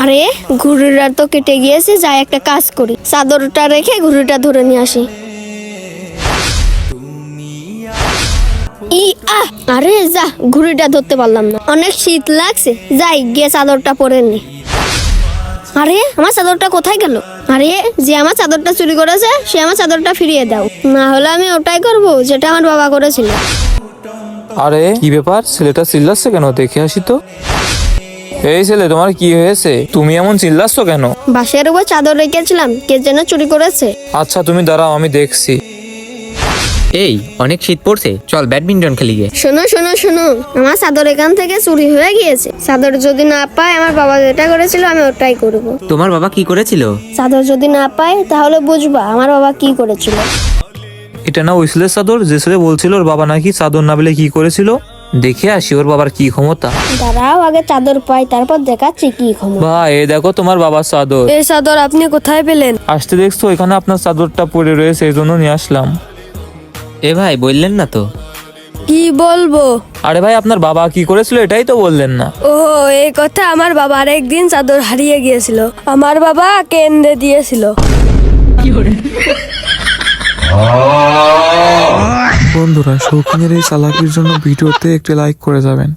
আরে ঘুড়িটা তো কেটে গিয়েছে, যাই একটা কাজ করি, চাদরটা রেখে ঘুড়িটা ধরে নিয়ে আসি। আরে যা, ঘুড়িটা ধরতে পারলাম না, অনেক শীত লাগছে, যাই গিয়ে চাদরটা পরে নি। আরে আমার চাদরটা কোথায় গেল? আরে যে আমার চাদরটা চুরি করেছে সে আমার চাদরটা ফিরিয়ে দাও, না হলে আমি ওটাই করব যেটা আমার বাবা করেছিল। আরে কি ব্যাপার, ছেলেটা চিল্লাচ্ছে কেন? দেখে আসি তো। এই ছেলে, তোমার কি হয়েছে? তুমি এমন চিল্লাচ্ছ কেন? বাসের উপর চাদর রেখেছিলাম, কে যেন চুরি করেছে। আচ্ছা তুমি দাঁড়াও, আমি দেখছি। এই অনেক শীত পড়ছে, চল ব্যাডমিন্টন খেলি গে। শোনো শোনো শোনো, আমার চাদর এখান থেকে চুরি হয়ে গিয়েছে, চাদর যদি না পাই আমার বাবা যেটা করেছিল আমি ওটাই করব। তোমার বাবা কি করেছিল? চাদর যদি না পাই তাহলে বুঝবা আমার বাবা কি করেছিল। এটা না ওই ছেলের চাদর যে ছেলে বলছিল ওর বাবা নাকি চাদর না পেলে কি করেছিল। দেখে আসি ওর বাবার কি ক্ষমতা। দাঁড়াও, আগে চাদর পাই তারপর দেখাচ্ছি কি ক্ষমতা। ভাই এই দেখো তোমার বাবার চাদর। এই চাদর আপনি কোথায় পেলেন? আসতে দেখছো এখানে আপনার চাদরটা পড়ে রয়েছে, এই জন্য নিয়ে আসলাম। এ ভাই বললেন না তো। কি বলবো? আরে ভাই আপনার বাবা কি করেছিল এটাই তো বললেন না। ও এই কথা, আমার বাবার একদিন চাদর হারিয়ে গিয়েছিল, আমার বাবা কেন্দ্রে দিয়েছিল। বন্ধুরা, শৌখিনের এই চালাকির জন্য ভিডিওতে একটি লাইক করে যাবেন।